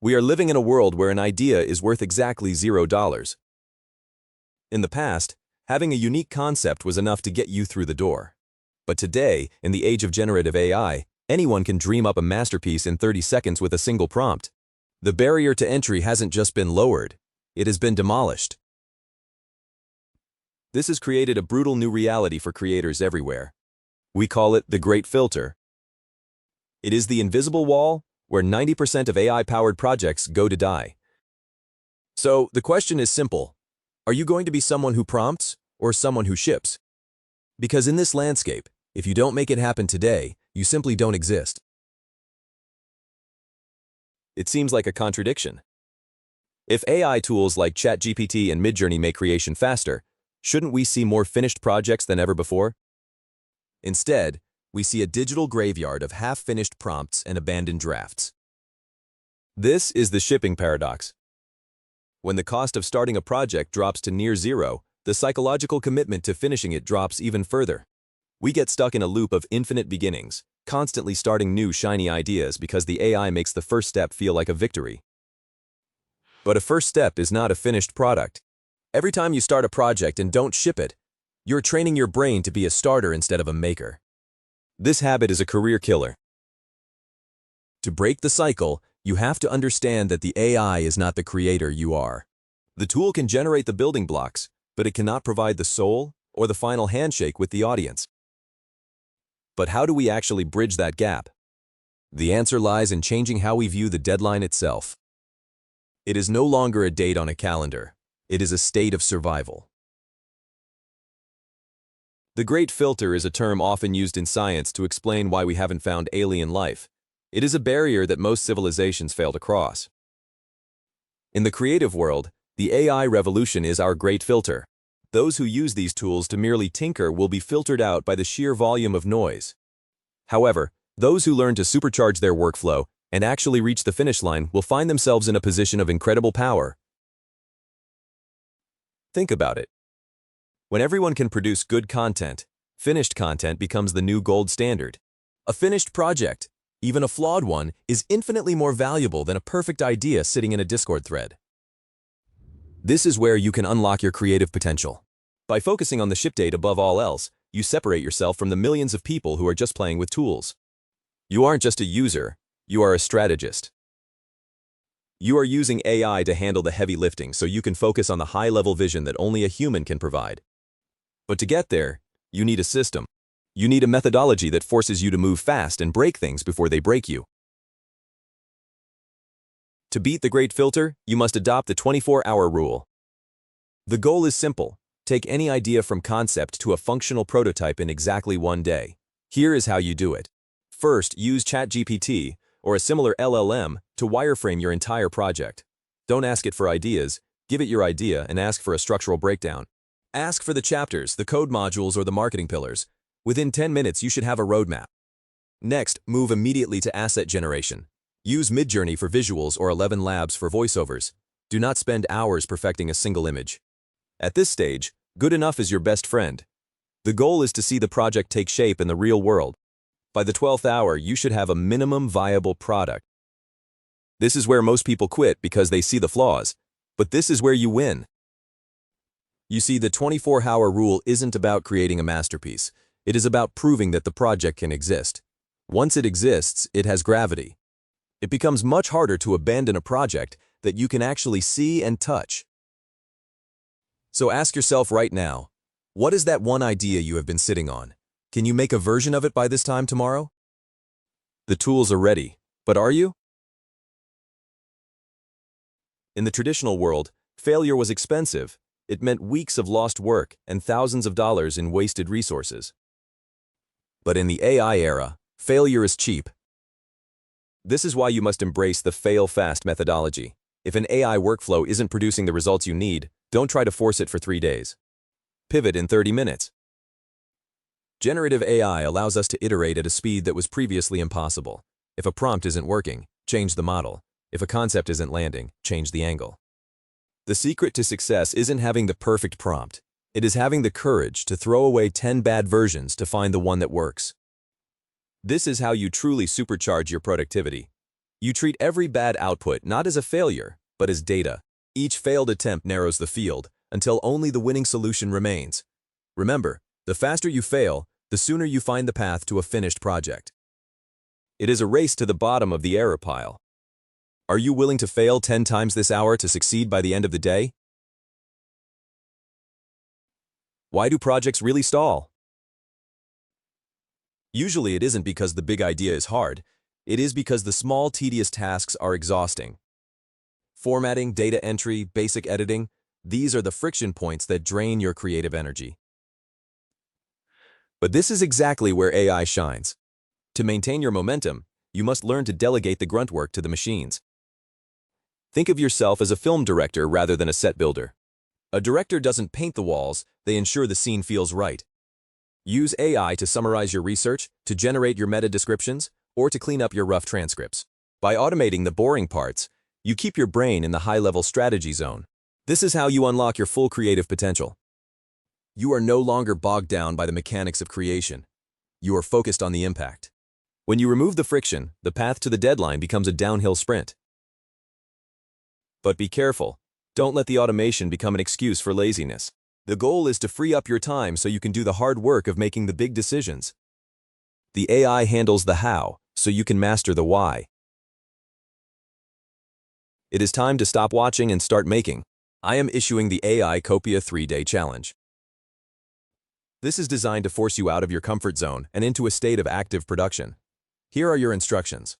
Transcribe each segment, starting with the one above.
We are living in a world where an idea is worth exactly $0. In the past, having a unique concept was enough to get you through the door. But today, in the age of generative AI, anyone can dream up a masterpiece in 30 seconds with a single prompt. The barrier to entry hasn't just been lowered, it has been demolished. This has created a brutal new reality for creators everywhere. We call it the Great Filter. It is the invisible wall where 90% of AI-powered projects go to die. So, the question is simple. Are you going to be someone who prompts or someone who ships? Because in this landscape, if you don't make it happen today, you simply don't exist. It seems like a contradiction. If AI tools like ChatGPT and Midjourney make creation faster, shouldn't we see more finished projects than ever before? Instead, we see a digital graveyard of half-finished prompts and abandoned drafts. This is the shipping paradox. When the cost of starting a project drops to near zero, the psychological commitment to finishing it drops even further. We get stuck in a loop of infinite beginnings, constantly starting new shiny ideas because the AI makes the first step feel like a victory. But a first step is not a finished product. Every time you start a project and don't ship it, you're training your brain to be a starter instead of a maker. This habit is a career killer. To break the cycle, you have to understand that the AI is not the creator you are. The tool can generate the building blocks, but it cannot provide the soul or the final handshake with the audience. But how do we actually bridge that gap? The answer lies in changing how we view the deadline itself. It is no longer a date on a calendar. It is a state of survival. The Great Filter is a term often used in science to explain why we haven't found alien life. It is a barrier that most civilizations fail to cross. In the creative world, the AI revolution is our Great Filter. Those who use these tools to merely tinker will be filtered out by the sheer volume of noise. However, those who learn to supercharge their workflow and actually reach the finish line will find themselves in a position of incredible power. Think about it. When everyone can produce good content, finished content becomes the new gold standard. A finished project, even a flawed one, is infinitely more valuable than a perfect idea sitting in a Discord thread. This is where you can unlock your creative potential. By focusing on the ship date above all else, you separate yourself from the millions of people who are just playing with tools. You aren't just a user, you are a strategist. You are using AI to handle the heavy lifting so you can focus on the high-level vision that only a human can provide. But to get there, you need a system. You need a methodology that forces you to move fast and break things before they break you. To beat the Great Filter, you must adopt the 24-hour rule. The goal is simple. Take any idea from concept to a functional prototype in exactly one day. Here is how you do it. First, use ChatGPT or a similar LLM to wireframe your entire project. Don't ask it for ideas. Give it your idea and ask for a structural breakdown. Ask for the chapters, the code modules, or the marketing pillars. Within 10 minutes, you should have a roadmap. Next, move immediately to asset generation. Use Midjourney for visuals or 11 Labs for voiceovers. Do not spend hours perfecting a single image. At this stage, good enough is your best friend. The goal is to see the project take shape in the real world. By the 12th hour, you should have a minimum viable product. This is where most people quit because they see the flaws, but this is where you win. You see, the 24-hour rule isn't about creating a masterpiece. It is about proving that the project can exist. Once it exists, it has gravity. It becomes much harder to abandon a project that you can actually see and touch. So ask yourself right now, what is that one idea you have been sitting on? Can you make a version of it by this time tomorrow? The tools are ready, but are you? In the traditional world, failure was expensive. It meant weeks of lost work and thousands of dollars in wasted resources. But in the AI era, failure is cheap. This is why you must embrace the fail-fast methodology. If an AI workflow isn't producing the results you need, don't try to force it for 3 days. Pivot in 30 minutes. Generative AI allows us to iterate at a speed that was previously impossible. If a prompt isn't working, change the model. If a concept isn't landing, change the angle. The secret to success isn't having the perfect prompt. It is having the courage to throw away 10 bad versions to find the one that works. This is how you truly supercharge your productivity. You treat every bad output not as a failure, but as data. Each failed attempt narrows the field until only the winning solution remains. Remember, the faster you fail, the sooner you find the path to a finished project. It is a race to the bottom of the error pile. Are you willing to fail 10 times this hour to succeed by the end of the day? Why do projects really stall? Usually it isn't because the big idea is hard. It is because the small, tedious tasks are exhausting. Formatting, data entry, basic editing, these are the friction points that drain your creative energy. But this is exactly where AI shines. To maintain your momentum, you must learn to delegate the grunt work to the machines. Think of yourself as a film director rather than a set builder. A director doesn't paint the walls, they ensure the scene feels right. Use AI to summarize your research, to generate your meta descriptions, or to clean up your rough transcripts. By automating the boring parts, you keep your brain in the high-level strategy zone. This is how you unlock your full creative potential. You are no longer bogged down by the mechanics of creation. You are focused on the impact. When you remove the friction, the path to the deadline becomes a downhill sprint. But be careful. Don't let the automation become an excuse for laziness. The goal is to free up your time so you can do the hard work of making the big decisions. The AI handles the how, so you can master the why. It is time to stop watching and start making. I am issuing the AI Copia 3-Day Challenge. This is designed to force you out of your comfort zone and into a state of active production. Here are your instructions.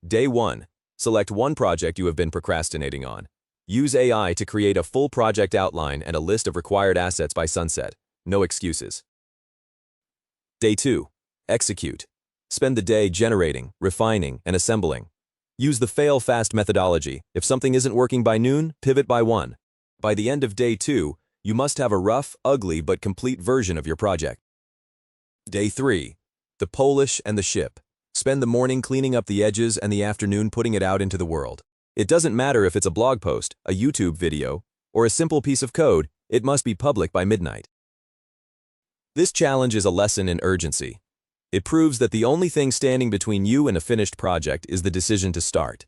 Day 1. Select one project you have been procrastinating on. Use AI to create a full project outline and a list of required assets by sunset. No excuses. Day 2. Execute. Spend the day generating, refining, and assembling. Use the fail-fast methodology. If something isn't working by noon, pivot by 1. By the end of Day 2, you must have a rough, ugly, but complete version of your project. Day 3. The polish and the ship. Spend the morning cleaning up the edges and the afternoon putting it out into the world. It doesn't matter if it's a blog post, a YouTube video, or a simple piece of code, it must be public by midnight. This challenge is a lesson in urgency. It proves that the only thing standing between you and a finished project is the decision to start.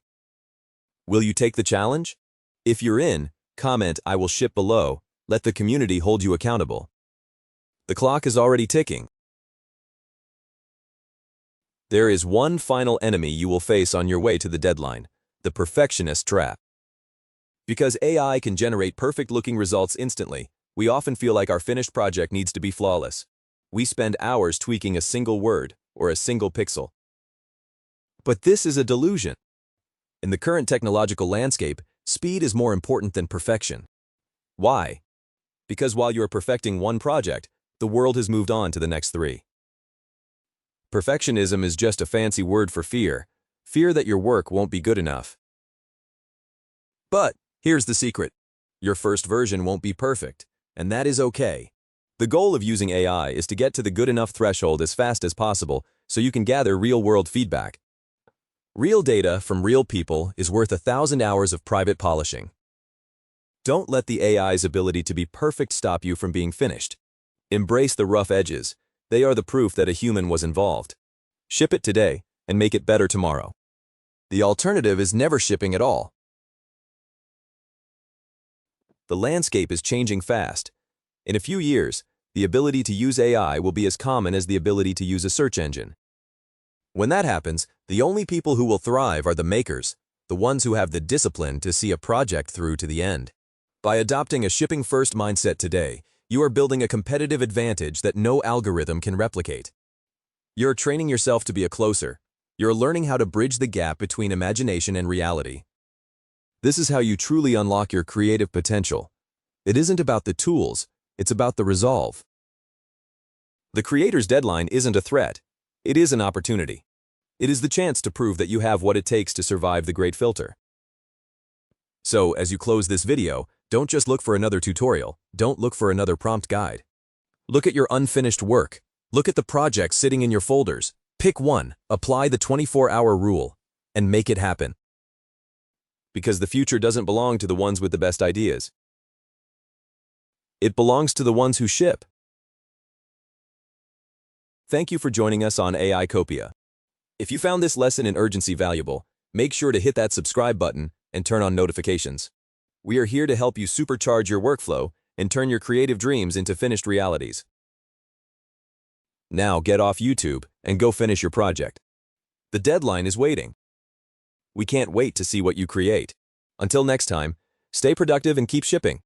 Will you take the challenge? If you're in, comment "I will ship" below. Let the community hold you accountable. The clock is already ticking. There is one final enemy you will face on your way to the deadline: the perfectionist trap. Because AI can generate perfect-looking results instantly, we often feel like our finished project needs to be flawless. We spend hours tweaking a single word or a single pixel. But this is a delusion. In the current technological landscape, speed is more important than perfection. Why? Because while you're perfecting one project, the world has moved on to the next 3. Perfectionism is just a fancy word for fear that your work won't be good enough. But here's the secret. Your first version won't be perfect, and that is okay. The goal of using AI is to get to the good enough threshold as fast as possible so you can gather real-world feedback. Real data from real people is worth 1,000 hours of private polishing. Don't let the AI's ability to be perfect stop you from being finished. Embrace the rough edges. They are the proof that a human was involved. Ship it today and make it better tomorrow. The alternative is never shipping at all. The landscape is changing fast. In a few years, the ability to use AI will be as common as the ability to use a search engine. When that happens, the only people who will thrive are the makers, the ones who have the discipline to see a project through to the end. By adopting a shipping-first mindset today, you are building a competitive advantage that no algorithm can replicate. You're training yourself to be a closer. You're learning how to bridge the gap between imagination and reality. This is how you truly unlock your creative potential. It isn't about the tools, it's about the resolve. The creator's deadline isn't a threat. It is an opportunity. It is the chance to prove that you have what it takes to survive the great filter. So, as you close this video, don't just look for another tutorial. Don't look for another prompt guide. Look at your unfinished work. Look at the projects sitting in your folders. Pick one, apply the 24-hour rule, and make it happen. Because the future doesn't belong to the ones with the best ideas. It belongs to the ones who ship. Thank you for joining us on AI Copia. If you found this lesson in urgency valuable, Make sure to hit that subscribe button and turn on notifications. We are here to help you supercharge your workflow and turn your creative dreams into finished realities. Now get off YouTube and go finish your project. The deadline is waiting. We can't wait to see what you create. Until next time, stay productive and keep shipping.